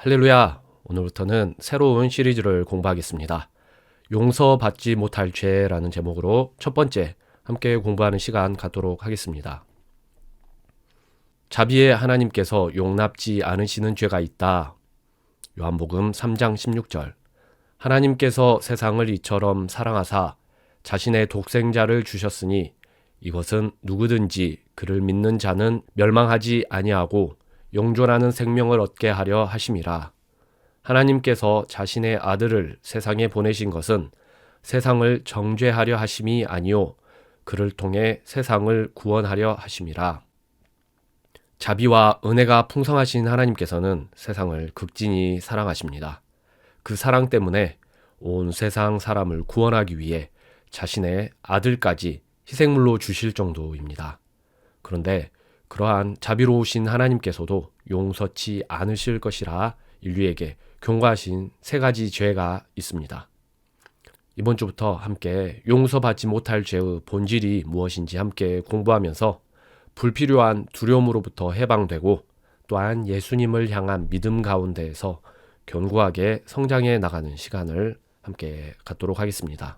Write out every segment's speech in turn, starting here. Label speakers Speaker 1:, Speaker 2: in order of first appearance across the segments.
Speaker 1: 할렐루야! 오늘부터는 새로운 시리즈를 공부하겠습니다. 용서받지 못할 죄라는 제목으로 첫 번째 함께 공부하는 시간 갖도록 하겠습니다. 자비의 하나님께서 용납지 않으시는 죄가 있다. 요한복음 3장 16절. 하나님께서 세상을 이처럼 사랑하사 자신의 독생자를 주셨으니 이것은 누구든지 그를 믿는 자는 멸망하지 아니하고 영존하는 생명을 얻게 하려 하심이라. 하나님께서 자신의 아들을 세상에 보내신 것은 세상을 정죄하려 하심이 아니요 그를 통해 세상을 구원하려 하심이라. 자비와 은혜가 풍성하신 하나님께서는 세상을 극진히 사랑하십니다. 그 사랑 때문에 온 세상 사람을 구원하기 위해 자신의 아들까지 희생물로 주실 정도입니다. 그런데 그러한 자비로우신 하나님께서도 용서치 않으실 것이라 인류에게 경고하신 세 가지 죄가 있습니다. 이번 주부터 함께 용서받지 못할 죄의 본질이 무엇인지 함께 공부하면서 불필요한 두려움으로부터 해방되고 또한 예수님을 향한 믿음 가운데에서 견고하게 성장해 나가는 시간을 함께 갖도록 하겠습니다.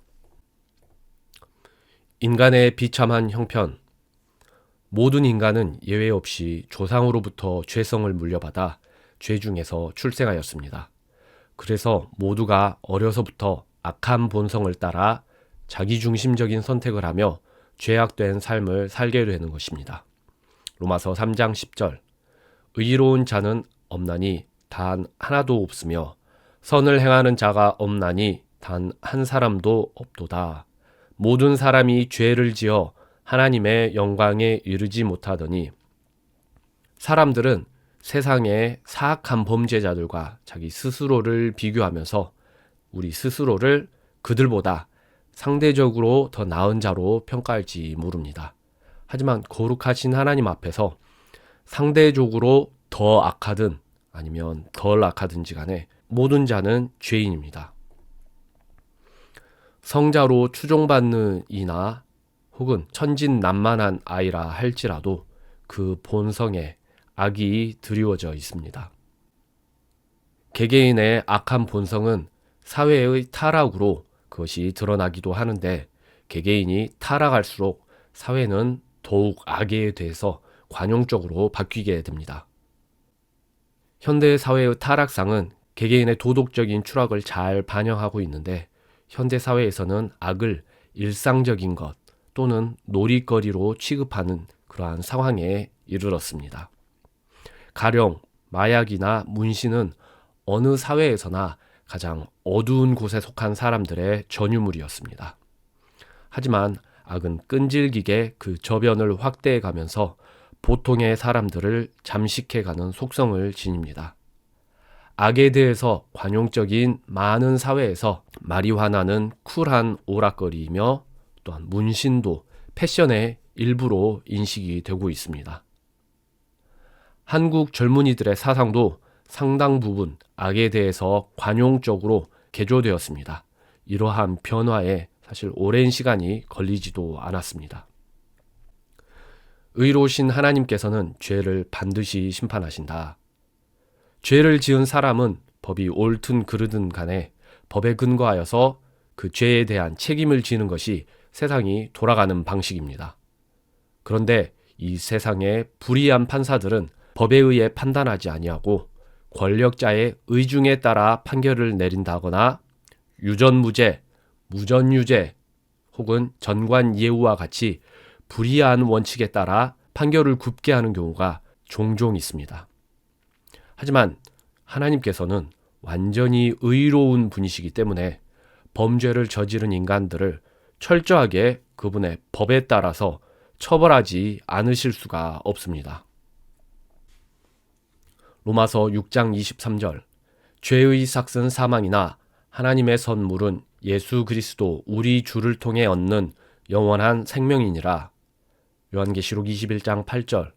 Speaker 1: 인간의 비참한 형편. 모든 인간은 예외 없이 조상으로부터 죄성을 물려받아 죄 중에서 출생하였습니다. 그래서 모두가 어려서부터 악한 본성을 따라 자기중심적인 선택을 하며 죄악된 삶을 살게 되는 것입니다. 로마서 3장 10절. 의로운 자는 없나니 단 하나도 없으며 선을 행하는 자가 없나니 단 한 사람도 없도다. 모든 사람이 죄를 지어 하나님의 영광에 이르지 못하더니. 사람들은 세상의 사악한 범죄자들과 자기 스스로를 비교하면서 우리 스스로를 그들보다 상대적으로 더 나은 자로 평가할지 모릅니다. 하지만 거룩하신 하나님 앞에서 상대적으로 더 악하든 아니면 덜 악하든지 간에 모든 자는 죄인입니다. 성자로 추종받는 이나 혹은 천진난만한 아이라 할지라도 그 본성에 악이 드리워져 있습니다. 개개인의 악한 본성은 사회의 타락으로 그것이 드러나기도 하는데 개개인이 타락할수록 사회는 더욱 악에 대해서 관용적으로 바뀌게 됩니다. 현대 사회의 타락상은 개개인의 도덕적인 추락을 잘 반영하고 있는데 현대 사회에서는 악을 일상적인 것 또는 놀이거리로 취급하는 그러한 상황에 이르렀습니다. 가령 마약이나 문신은 어느 사회에서나 가장 어두운 곳에 속한 사람들의 전유물이었습니다. 하지만 악은 끈질기게 그 저변을 확대해 가면서 보통의 사람들을 잠식해가는 속성을 지닙니다. 악에 대해서 관용적인 많은 사회에서 마리화나는 쿨한 오락거리이며 또한 문신도 패션의 일부로 인식이 되고 있습니다. 한국 젊은이들의 사상도 상당 부분 악에 대해서 관용적으로 개조되었습니다. 이러한 변화에 사실 오랜 시간이 걸리지도 않았습니다. 의로우신 하나님께서는 죄를 반드시 심판하신다. 죄를 지은 사람은 법이 옳든 그르든 간에 법에 근거하여서 그 죄에 대한 책임을 지는 것이 세상이 돌아가는 방식입니다. 그런데 이 세상의 불의한 판사들은 법에 의해 판단하지 아니하고 권력자의 의중에 따라 판결을 내린다거나 유전무죄, 무전유죄 혹은 전관예우와 같이 불의한 원칙에 따라 판결을 굽게 하는 경우가 종종 있습니다. 하지만 하나님께서는 완전히 의로운 분이시기 때문에 범죄를 저지른 인간들을 철저하게 그분의 법에 따라서 처벌하지 않으실 수가 없습니다. 로마서 6장 23절. 죄의 삭은 사망이나 하나님의 선물은 예수 그리스도 우리 주를 통해 얻는 영원한 생명이니라. 요한계시록 21장 8절.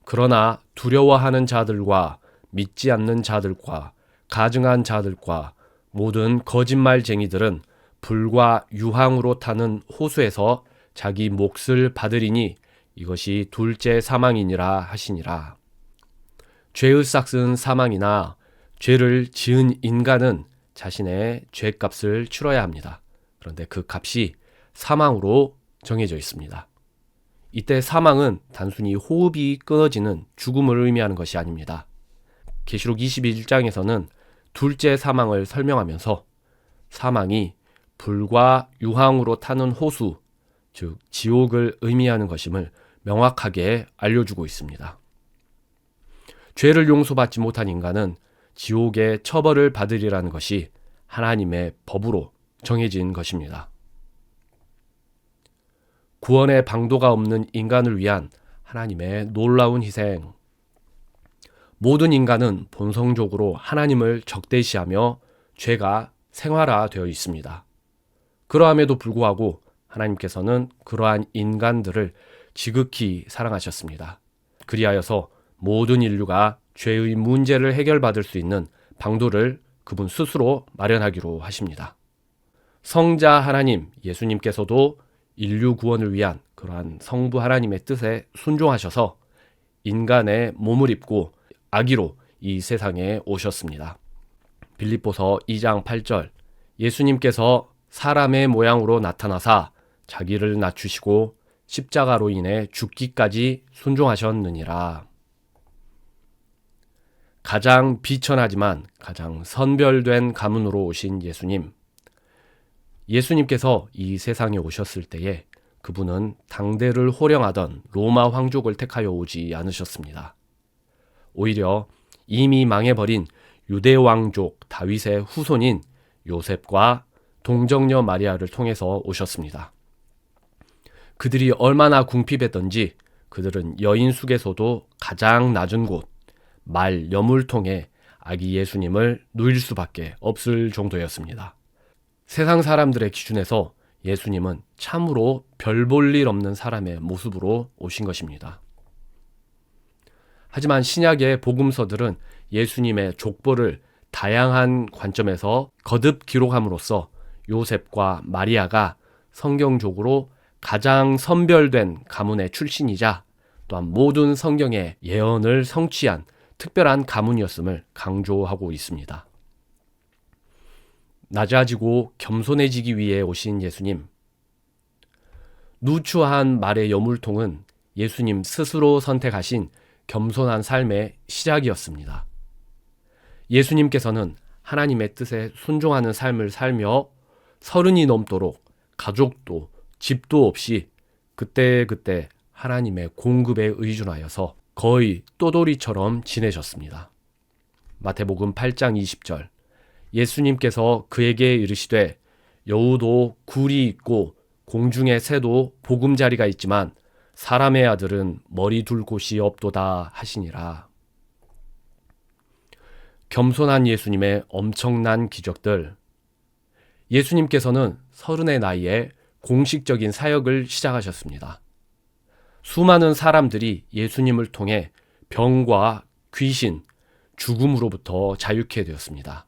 Speaker 1: 그러나 두려워하는 자들과 믿지 않는 자들과 가증한 자들과 모든 거짓말쟁이들은 불과 유황으로 타는 호수에서 자기 몫을 받으리니 이것이 둘째 사망이니라 하시니라. 죄의 삭은 사망이나 죄를 지은 인간은 자신의 죄값을 치러야 합니다. 그런데 그 값이 사망으로 정해져 있습니다. 이때 사망은 단순히 호흡이 끊어지는 죽음을 의미하는 것이 아닙니다. 계시록 21장에서는 둘째 사망을 설명하면서 사망이 불과 유황으로 타는 호수, 즉 지옥을 의미하는 것임을 명확하게 알려주고 있습니다. 죄를 용서받지 못한 인간은 지옥의 처벌을 받으리라는 것이 하나님의 법으로 정해진 것입니다. 구원의 방도가 없는 인간을 위한 하나님의 놀라운 희생. 모든 인간은 본성적으로 하나님을 적대시하며 죄가 생활화되어 있습니다. 그러함에도 불구하고 하나님께서는 그러한 인간들을 지극히 사랑하셨습니다. 그리하여서 모든 인류가 죄의 문제를 해결받을 수 있는 방도를 그분 스스로 마련하기로 하십니다. 성자 하나님 예수님께서도 인류 구원을 위한 그러한 성부 하나님의 뜻에 순종하셔서 인간의 몸을 입고 아기로 이 세상에 오셨습니다. 빌립보서 2장 8절 예수님께서 사람의 모양으로 나타나사 자기를 낮추시고 십자가로 인해 죽기까지 순종하셨느니라. 가장 비천하지만 가장 선별된 가문으로 오신 예수님. 예수님께서 이 세상에 오셨을 때에 그분은 당대를 호령하던 로마 황족을 택하여 오지 않으셨습니다. 오히려 이미 망해버린 유대 왕족 다윗의 후손인 요셉과 동정녀 마리아를 통해서 오셨습니다. 그들이 얼마나 궁핍했던지 그들은 여인 속에서도 가장 낮은 곳, 말 여물통에 아기 예수님을 누일 수밖에 없을 정도였습니다. 세상 사람들의 기준에서 예수님은 참으로 별 볼 일 없는 사람의 모습으로 오신 것입니다. 하지만 신약의 복음서들은 예수님의 족보를 다양한 관점에서 거듭 기록함으로써 요셉과 마리아가 성경적으로 가장 선별된 가문의 출신이자 또한 모든 성경의 예언을 성취한 특별한 가문이었음을 강조하고 있습니다. 낮아지고 겸손해지기 위해 오신 예수님. 누추한 말의 여물통은 예수님 스스로 선택하신 겸손한 삶의 시작이었습니다. 예수님께서는 하나님의 뜻에 순종하는 삶을 살며 30이 넘도록 가족도 집도 없이 그때그때 하나님의 공급에 의존하여서 거의 떠돌이처럼 지내셨습니다. 마태복음 8장 20절 예수님께서 그에게 이르시되 여우도 굴이 있고 공중의 새도 보금자리가 있지만 사람의 아들은 머리 둘 곳이 없도다 하시니라. 겸손한 예수님의 엄청난 기적들. 예수님께서는 30의 나이에 공식적인 사역을 시작하셨습니다. 수많은 사람들이 예수님을 통해 병과 귀신, 죽음으로부터 자유케 되었습니다.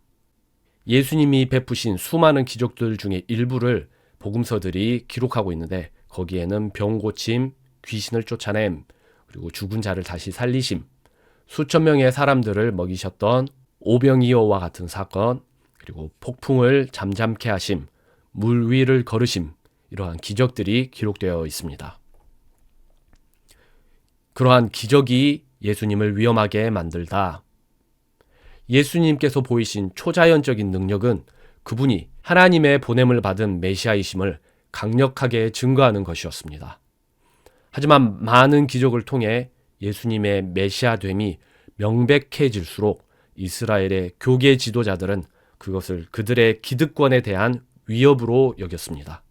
Speaker 1: 예수님이 베푸신 수많은 기적들 중에 일부를 복음서들이 기록하고 있는데 거기에는 병 고침, 귀신을 쫓아냄, 그리고 죽은 자를 다시 살리심, 수천 명의 사람들을 먹이셨던 오병이어와 같은 사건, 그리고 폭풍을 잠잠케 하심, 물 위를 걸으심, 이러한 기적들이 기록되어 있습니다. 그러한 기적이 예수님을 위험하게 만들다. 예수님께서 보이신 초자연적인 능력은 그분이 하나님의 보냄을 받은 메시아이심을 강력하게 증거하는 것이었습니다. 하지만 많은 기적을 통해 예수님의 메시아됨이 명백해질수록 이스라엘의 교계 지도자들은 그것을 그들의 기득권에 대한 위협으로 여겼습니다.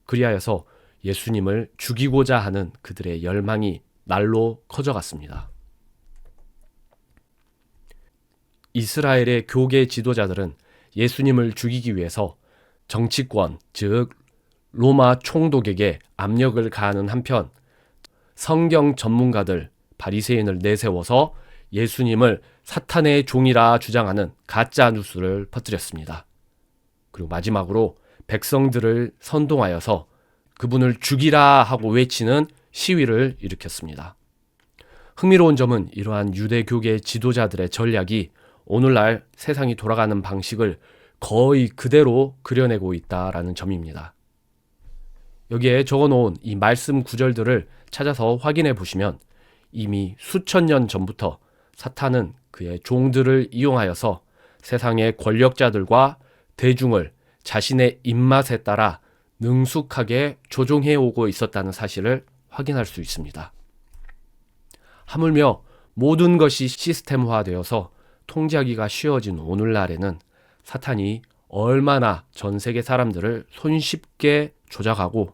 Speaker 1: 그리하여서 예수님을 죽이고자 하는 그들의 열망이 날로 커져갔습니다. 이스라엘의 교계 지도자들은 예수님을 죽이기 위해서 정치권, 즉 로마 총독에게 압력을 가하는 한편 성경 전문가들, 바리새인을 내세워서 예수님을 사탄의 종이라 주장하는 가짜 뉴스를 퍼뜨렸습니다. 그리고 마지막으로 백성들을 선동하여서 그분을 죽이라 하고 외치는 시위를 일으켰습니다. 흥미로운 점은 이러한 유대교계 지도자들의 전략이 오늘날 세상이 돌아가는 방식을 거의 그대로 그려내고 있다라는 점입니다. 여기에 적어놓은 이 말씀 구절들을 찾아서 확인해 보시면 이미 수천 년 전부터 사탄은 그의 종들을 이용하여서 세상의 권력자들과 대중을 자신의 입맛에 따라 능숙하게 조종해 오고 있었다는 사실을 확인할 수 있습니다. 하물며 모든 것이 시스템화되어서 통제하기가 쉬워진 오늘날에는 사탄이 얼마나 전 세계 사람들을 손쉽게 조작하고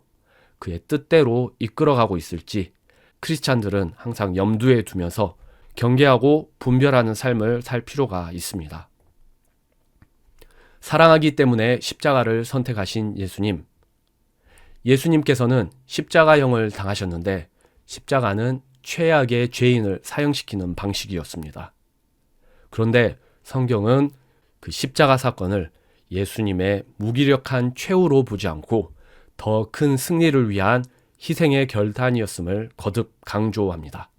Speaker 1: 그의 뜻대로 이끌어가고 있을지 크리스찬들은 항상 염두에 두면서 경계하고 분별하는 삶을 살 필요가 있습니다. 사랑하기 때문에 십자가를 선택하신 예수님. 예수님께서는 십자가형을 당하셨는데 십자가는 최악의 죄인을 사형시키는 방식이었습니다. 그런데 성경은 그 십자가 사건을 예수님의 무기력한 최후로 보지 않고 더 큰 승리를 위한 희생의 결단이었음을 거듭 강조합니다.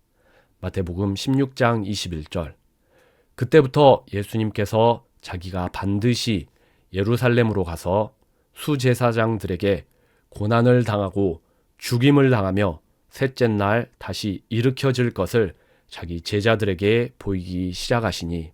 Speaker 1: 마태복음 16장 21절. 그때부터 예수님께서 자기가 반드시 예루살렘으로 가서 수제사장들에게 고난을 당하고 죽임을 당하며 셋째 날 다시 일으켜질 것을 자기 제자들에게 보이기 시작하시니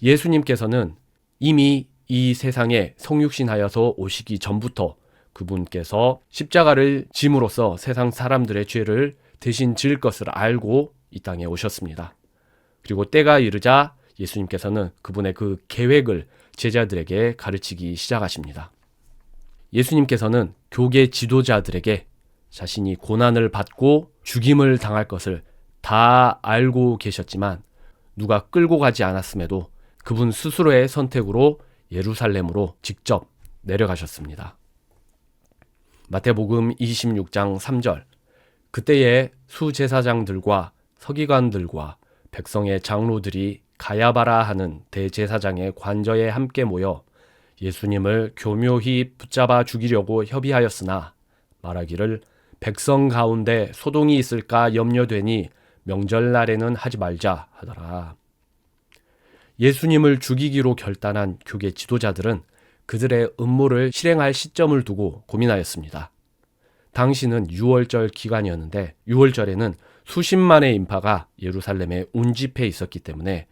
Speaker 1: 예수님께서는 이미 이 세상에 성육신하여서 오시기 전부터 그분께서 십자가를 짐으로써 세상 사람들의 죄를 대신 질 것을 알고 이 땅에 오셨습니다. 그리고 때가 이르자 예수님께서는 그분의 그 계획을 제자들에게 가르치기 시작하십니다. 예수님께서는 교계 지도자들에게 자신이 고난을 받고 죽임을 당할 것을 다 알고 계셨지만 누가 끌고 가지 않았음에도 그분 스스로의 선택으로 예루살렘으로 직접 내려가셨습니다. 마태복음 26장 3절. 그때에 수제사장들과 서기관들과 백성의 장로들이 가야바라 하는 대제사장의 관저에 함께 모여 예수님을 교묘히 붙잡아 죽이려고 협의하였으나 말하기를 백성 가운데 소동이 있을까 염려되니 명절날에는 하지 말자 하더라. 예수님을 죽이기로 결단한 교계 지도자들은 그들의 음모를 실행할 시점을 두고 고민하였습니다. 당시는 유월절 기간이었는데 유월절에는 수십만의 인파가 예루살렘에 운집해 있었기 때문에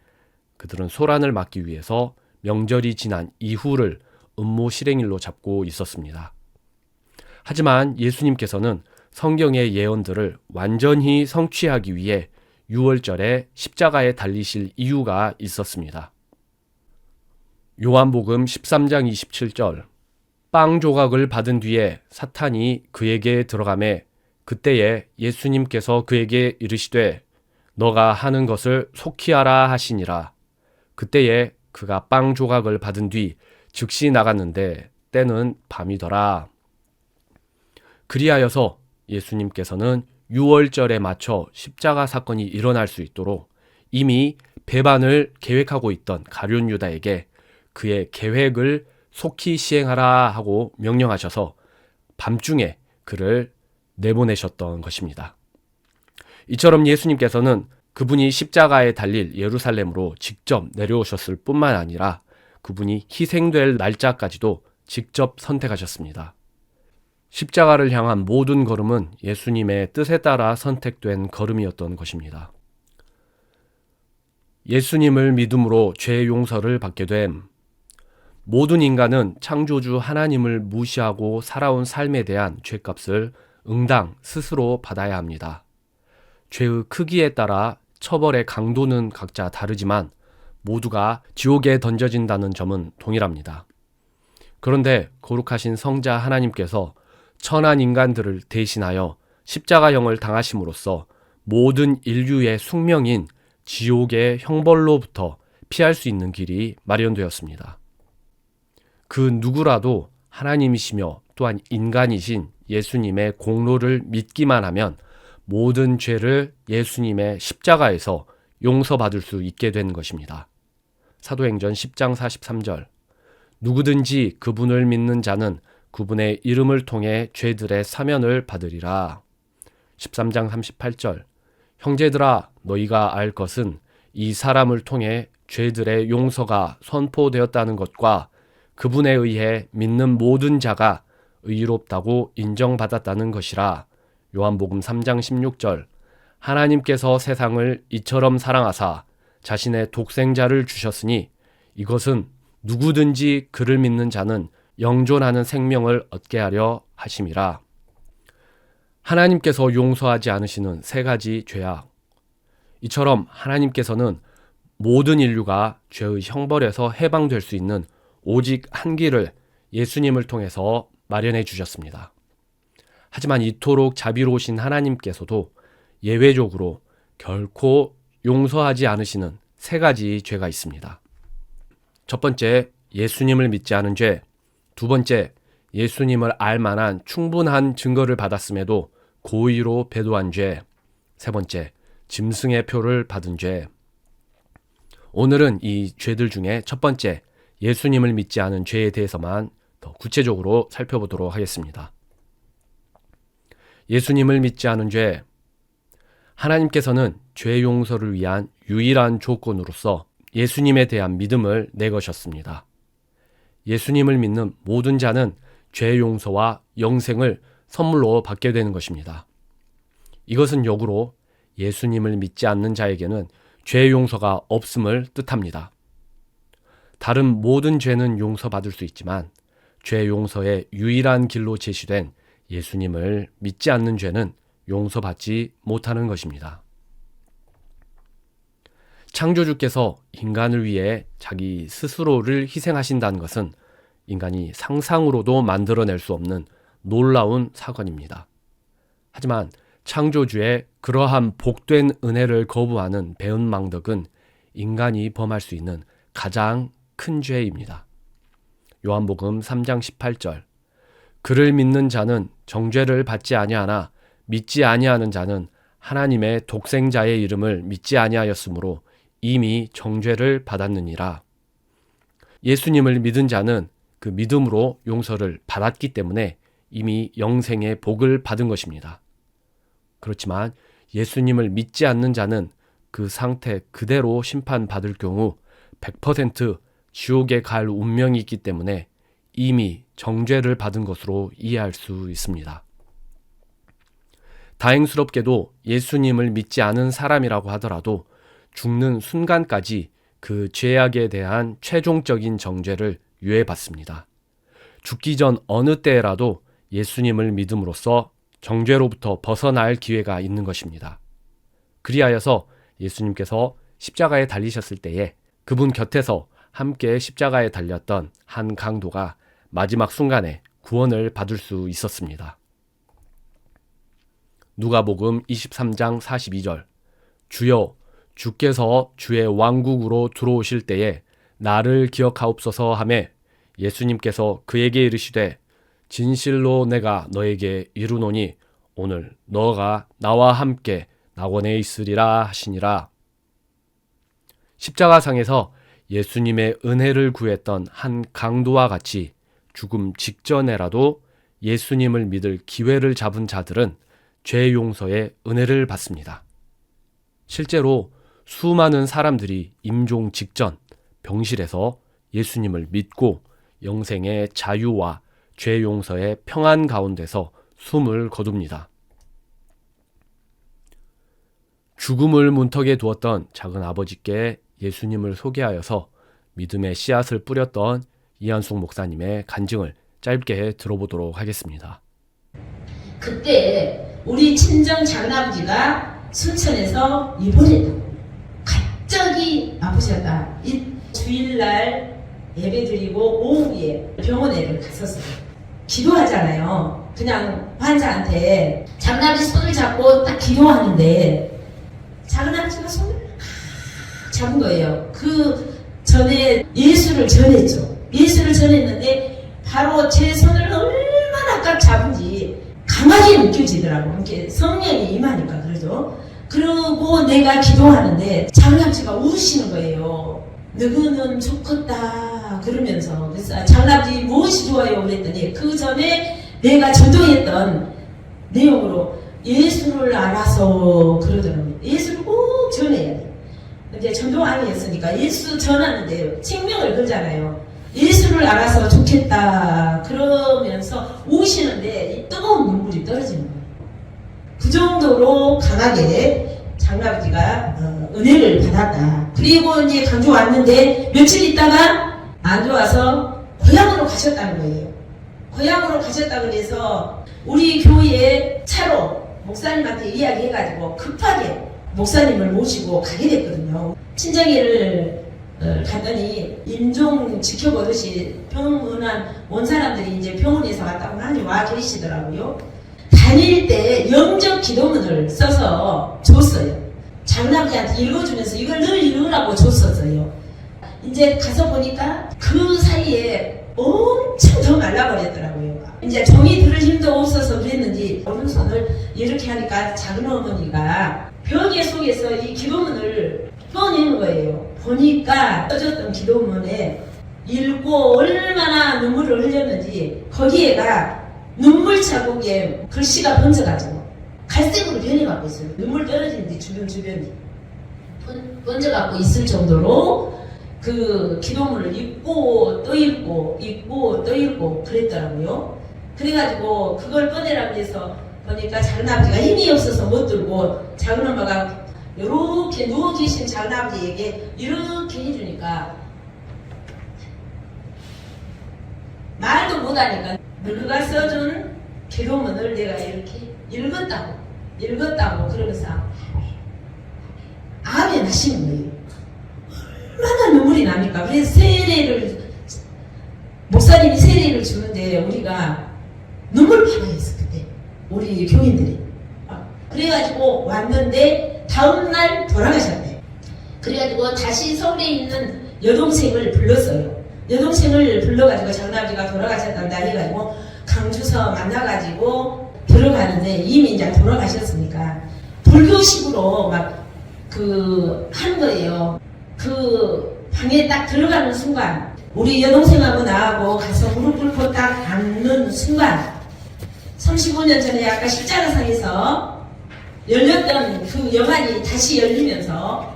Speaker 1: 그들은 소란을 막기 위해서 명절이 지난 이후를 음모 실행일로 잡고 있었습니다. 하지만 예수님께서는 성경의 예언들을 완전히 성취하기 위해 유월절에 십자가에 달리실 이유가 있었습니다. 요한복음 13장 27절. 빵 조각을 받은 뒤에 사탄이 그에게 들어가매 그때에 예수님께서 그에게 이르시되 너가 하는 것을 속히 하라 하시니라. 그때에 그가 빵 조각을 받은 뒤 즉시 나갔는데 때는 밤이더라. 그리하여서 예수님께서는 유월절에 맞춰 십자가 사건이 일어날 수 있도록 이미 배반을 계획하고 있던 가룟 유다에게 그의 계획을 속히 시행하라 하고 명령하셔서 밤중에 그를 내보내셨던 것입니다. 이처럼 예수님께서는 그분이 십자가에 달릴 예루살렘으로 직접 내려오셨을 뿐만 아니라 그분이 희생될 날짜까지도 직접 선택하셨습니다. 십자가를 향한 모든 걸음은 예수님의 뜻에 따라 선택된 걸음이었던 것입니다. 예수님을 믿음으로 죄 용서를 받게 됨. 모든 인간은 창조주 하나님을 무시하고 살아온 삶에 대한 죄값을 응당 스스로 받아야 합니다. 죄의 크기에 따라 처벌의 강도는 각자 다르지만 모두가 지옥에 던져진다는 점은 동일합니다. 그런데 거룩하신 성자 하나님께서 천한 인간들을 대신하여 십자가형을 당하심으로써 모든 인류의 숙명인 지옥의 형벌로부터 피할 수 있는 길이 마련되었습니다. 그 누구라도 하나님이시며 또한 인간이신 예수님의 공로를 믿기만 하면 모든 죄를 예수님의 십자가에서 용서받을 수 있게 된 것입니다. 사도행전 10장 43절. 누구든지 그분을 믿는 자는 그분의 이름을 통해 죄들의 사면을 받으리라. 13장 38절. 형제들아 너희가 알 것은 이 사람을 통해 죄들의 용서가 선포되었다는 것과 그분에 의해 믿는 모든 자가 의롭다고 인정받았다는 것이라. 요한복음 3장 16절 하나님께서 세상을 이처럼 사랑하사 자신의 독생자를 주셨으니 이것은 누구든지 그를 믿는 자는 영존하는 생명을 얻게 하려 하심이라. 하나님께서 용서하지 않으시는 세 가지 죄악. 이처럼 하나님께서는 모든 인류가 죄의 형벌에서 해방될 수 있는 오직 한 길을 예수님을 통해서 마련해 주셨습니다. 하지만 이토록 자비로우신 하나님께서도 예외적으로 결코 용서하지 않으시는 세 가지 죄가 있습니다. 첫 번째, 예수님을 믿지 않은 죄. 두 번째, 예수님을 알 만한 충분한 증거를 받았음에도 고의로 배도한 죄. 세 번째, 짐승의 표를 받은 죄. 오늘은 이 죄들 중에 첫 번째, 예수님을 믿지 않은 죄에 대해서만 더 구체적으로 살펴보도록 하겠습니다. 예수님을 믿지 않은 죄. 하나님께서는 죄 용서를 위한 유일한 조건으로서 예수님에 대한 믿음을 내거셨습니다. 예수님을 믿는 모든 자는 죄 용서와 영생을 선물로 받게 되는 것입니다. 이것은 역으로 예수님을 믿지 않는 자에게는 죄 용서가 없음을 뜻합니다. 다른 모든 죄는 용서받을 수 있지만 죄 용서의 유일한 길로 제시된 예수님을 믿지 않는 죄는 용서받지 못하는 것입니다. 창조주께서 인간을 위해 자기 스스로를 희생하신다는 것은 인간이 상상으로도 만들어낼 수 없는 놀라운 사건입니다. 하지만 창조주의 그러한 복된 은혜를 거부하는 배은망덕은 인간이 범할 수 있는 가장 큰 죄입니다. 요한복음 3장 18절 그를 믿는 자는 정죄를 받지 아니하나 믿지 아니하는 자는 하나님의 독생자의 이름을 믿지 아니하였으므로 이미 정죄를 받았느니라. 예수님을 믿은 자는 그 믿음으로 용서를 받았기 때문에 이미 영생의 복을 받은 것입니다. 그렇지만 예수님을 믿지 않는 자는 그 상태 그대로 심판받을 경우 100% 지옥에 갈 운명이 있기 때문에 이미 정죄를 받은 것으로 이해할 수 있습니다. 다행스럽게도 예수님을 믿지 않은 사람이라고 하더라도 죽는 순간까지 그 죄악에 대한 최종적인 정죄를 유예받습니다. 죽기 전 어느 때라도 예수님을 믿음으로써 정죄로부터 벗어날 기회가 있는 것입니다. 그리하여서 예수님께서 십자가에 달리셨을 때에 그분 곁에서 함께 십자가에 달렸던 한 강도가 마지막 순간에 구원을 받을 수 있었습니다. 누가복음 23장 42절 주여 주께서 주의 왕국으로 들어오실 때에 나를 기억하옵소서 하매 예수님께서 그에게 이르시되 진실로 내가 너에게 이르노니 오늘 너가 나와 함께 낙원에 있으리라 하시니라. 십자가상에서 예수님의 은혜를 구했던 한 강도와 같이 죽음 직전에라도 예수님을 믿을 기회를 잡은 자들은 죄 용서의 은혜를 받습니다. 실제로 수많은 사람들이 임종 직전 병실에서 예수님을 믿고 영생의 자유와 죄 용서의 평안 가운데서 숨을 거둡니다. 죽음을 문턱에 두었던 작은 아버지께 예수님을 소개하여서 믿음의 씨앗을 뿌렸던 이한숙 목사님의 간증을 짧게 들어보도록 하겠습니다.
Speaker 2: 그때 우리 친정 작은아버지가 순천에서 입원했다고 갑자기 아프셨다. 이 주일날 예배드리고 오후에 병원에 갔었어요. 기도하잖아요. 그냥 환자한테 작은아버지 손을 잡고 딱 기도하는데 작은아버지가 손을 탁 잡은 거예요. 그 전에 예수를 전했죠. 예수를 전했는데 바로 제 손을 얼마나 딱 잡은지 강하게 느껴지더라고. 이렇게 성령이 임하니까 그러죠. 그러고 내가 기도하는데 장남지가 우시는 거예요. 너는 좋겠다 그러면서. 그래서 장남지 무엇이 좋아요 그랬더니 그 전에 내가 전도했던 내용으로 예수를 알아서 그러더라고요. 예수를 꼭 전해야 돼. 이제 전도왕이었으니까 예수 전하는데 생명을 걸잖아요. 예수를 알아서 좋겠다 그러면서 우시는데 이 뜨거운 눈물이 떨어지는 거예요. 그 정도로 강하게 장로아버지가 은혜를 받았다. 그리고 이제 강주 왔는데 며칠 있다가 안 좋아서 고향으로 가셨다는 거예요. 고향으로 가셨다 그래서 우리 교회에 차로 목사님한테 이야기해가지고 급하게 목사님을 모시고 가게 됐거든요. 친정에를 갔더니 임종 지켜보듯이 병원한 온 사람들이 이제 병원에서 왔다고 많이 와 계시더라고요. 다닐 때 영적 기도문을 써서 줬어요. 장남한테 읽어주면서 이걸 늘 읽으라고 줬었어요. 이제 가서 보니까 그 사이에 엄청 더 말라버렸더라고요. 이제 종이 들을 힘도 없어서 그랬는지 오른손을 이렇게 하니까 작은 어머니가 벽에 속에서 이 기도문을 펴내는 거예요. 보니까 써졌던 기도문에 읽고 얼마나 눈물을 흘렸는지 거기에가 눈물 자국에 글씨가 번져가지고 갈색으로 변해가고 있어요. 눈물 떨어지는데 주변이 번져가고 있을 정도로 그 기도문을 읽고 또 읽고 읽고 또 읽고 그랬더라고요. 그래가지고 그걸 꺼내라고 해서 보니까 작은 아버지가 힘이 없어서 못 들고 작은 엄마가 이렇게 누워 계신 작은 아버지에게 이렇게 해주니까 말도 못하니까 너가 써준 기도문을 내가 이렇게 읽었다고 그러면서 아멘 하시는 거예요. 얼마나 눈물이 납니까? 그래서 목사님이 세례를 주는데 우리가 눈물 바다였어 그때 우리 교인들이. 그래가지고 왔는데 다음날 돌아가셨대. 그래가지고 다시 서울에 있는 여동생을 불렀어요. 여동생을 불러가지고 장남지가 돌아가셨단다 해가지고 강주서 만나가지고 들어가는데 이미 이제 돌아가셨으니까 불교식으로 막 하는 거예요. 그 방에 딱 들어가는 순간 우리 여동생하고 나하고 가서 무릎 꿇고 딱 앉는 순간 35년 전에 아까 십자가상에서 열렸던 그 영안이 다시 열리면서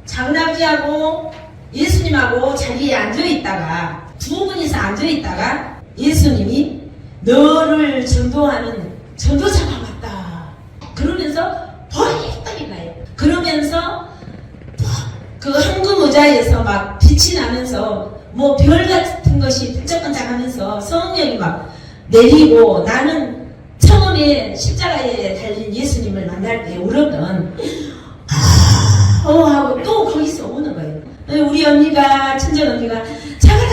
Speaker 2: 장남지하고 예수님하고 자리에 앉아있다가 두 분이서 앉아있다가 예수님이 너를 전도하는 전도자가 왔다 그러면서 벌떡이 나요. 그러면서 그 황금 의자에서 막 빛이 나면서 뭐 별 같은 것이 반짝반짝하면서 성령이 막 내리고 나는 처음에 십자가에 달린 예수님을 만날 때 울었던 하고 또 거기서 우는 거예요. 우리 언니가 친정 언니가 작은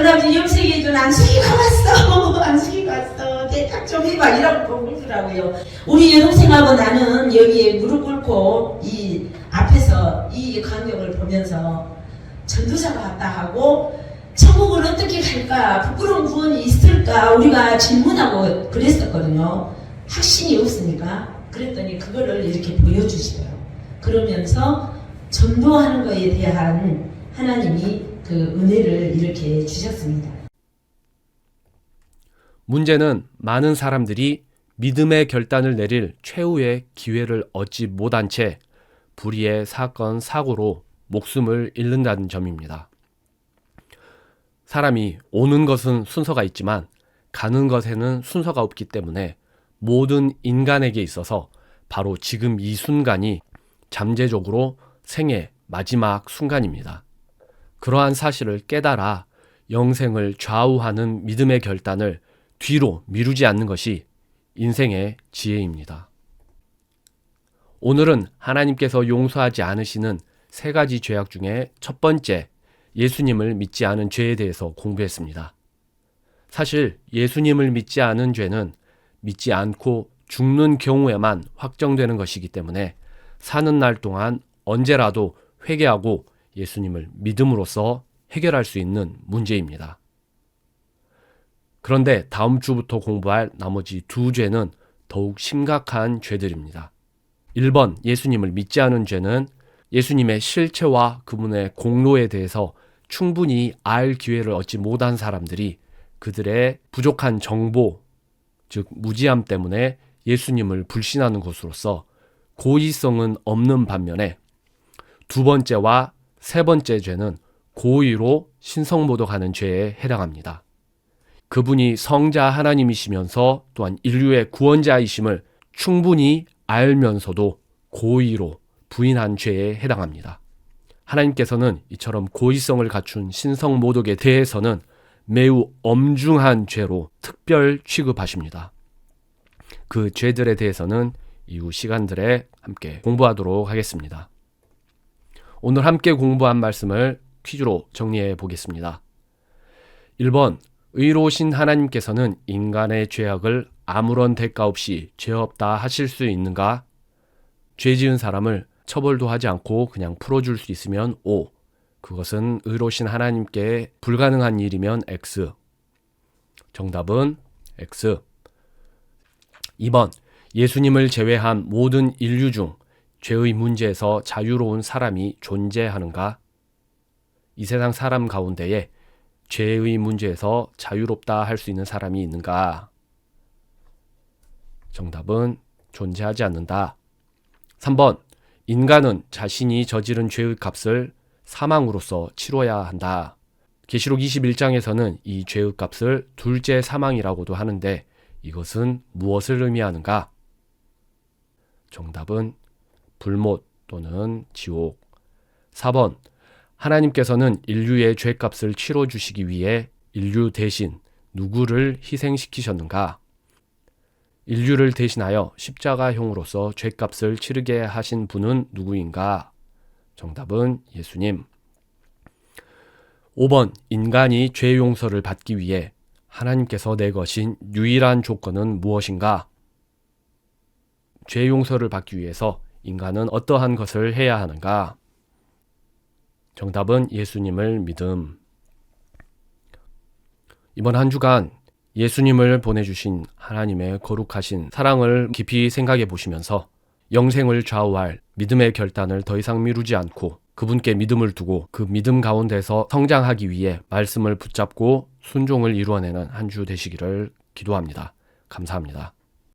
Speaker 2: 아버지 염색해준 안숙이가 왔어. 안숙이가 왔어. 대탁 좀 해봐 이라고 울더라고요. 우리 여동생하고 나는 여기에 무릎 꿇고 이 앞에서 이 광경을 보면서 전도자가 왔다 하고 천국을 어떻게 갈까 부끄러운 구원이 있을까 우리가 질문하고 그랬었거든요. 확신이 없으니까. 그랬더니 그거를 이렇게 보여주시더라고요. 그러면서 전도하는 것에 대한 하나님이 그 은혜를 이렇게 주셨습니다.
Speaker 1: 문제는 많은 사람들이 믿음의 결단을 내릴 최후의 기회를 얻지 못한 채 불의의 사건, 사고로 목숨을 잃는다는 점입니다. 사람이 오는 것은 순서가 있지만 가는 것에는 순서가 없기 때문에 모든 인간에게 있어서 바로 지금 이 순간이 잠재적으로 생의 마지막 순간입니다. 그러한 사실을 깨달아 영생을 좌우하는 믿음의 결단을 뒤로 미루지 않는 것이 인생의 지혜입니다. 오늘은 하나님께서 용서하지 않으시는 3가지 죄악 중에 첫 번째, 예수님을 믿지 않은 죄에 대해서 공부했습니다. 사실 예수님을 믿지 않은 죄는 믿지 않고 죽는 경우에만 확정되는 것이기 때문에 사는 날 동안 언제라도 회개하고 예수님을 믿음으로써 해결할 수 있는 문제입니다. 그런데 다음 주부터 공부할 나머지 2죄는 더욱 심각한 죄들입니다. 1번 예수님을 믿지 않은 죄는 예수님의 실체와 그분의 공로에 대해서 충분히 알 기회를 얻지 못한 사람들이 그들의 부족한 정보, 즉 무지함 때문에 예수님을 불신하는 것으로서 고의성은 없는 반면에 두 번째와 세 번째 죄는 고의로 신성모독하는 죄에 해당합니다. 그분이 성자 하나님이시면서 또한 인류의 구원자이심을 충분히 알면서도 고의로 부인한 죄에 해당합니다. 하나님께서는 이처럼 고의성을 갖춘 신성모독에 대해서는 매우 엄중한 죄로 특별 취급하십니다. 그 죄들에 대해서는 이후 시간들에 함께 공부하도록 하겠습니다. 오늘 함께 공부한 말씀을 퀴즈로 정리해 보겠습니다. 1번, 의로우신 하나님께서는 인간의 죄악을 아무런 대가 없이 죄 없다 하실 수 있는가? 죄 지은 사람을 처벌도 하지 않고 그냥 풀어줄 수 있으면 O. 그것은 의로우신 하나님께 불가능한 일이면 X. 정답은 X. 2번, 예수님을 제외한 모든 인류 중 죄의 문제에서 자유로운 사람이 존재하는가? 이 세상 사람 가운데에 죄의 문제에서 자유롭다 할 수 있는 사람이 있는가? 정답은 존재하지 않는다. 3번, 인간은 자신이 저지른 죄의 값을 사망으로서 치러야 한다. 계시록 21장에서는 이 죄의 값을 둘째 사망이라고도 하는데 이것은 무엇을 의미하는가? 정답은 불못 또는 지옥. 4번, 하나님께서는 인류의 죄값을 치러주시기 위해 인류 대신 누구를 희생시키셨는가? 인류를 대신하여 십자가형으로서 죄값을 치르게 하신 분은 누구인가? 정답은 예수님. 5번, 인간이 죄 용서를 받기 위해 하나님께서 내거신 유일한 조건은 무엇인가? 죄 용서를 받기 위해서 인간은 어떠한 것을 해야 하는가? 정답은 예수님을 믿음. 이번 한 주간 예수님을 보내주신 하나님의 거룩하신 사랑을 깊이 생각해 보시면서 영생을 좌우할 믿음의 결단을 더 이상 미루지 않고 그분께 믿음을 두고 그 믿음 가운데서 성장하기 위해 말씀을 붙잡고 순종을 이루어내는 한 주 되시기를 기도합니다. 감사합니다.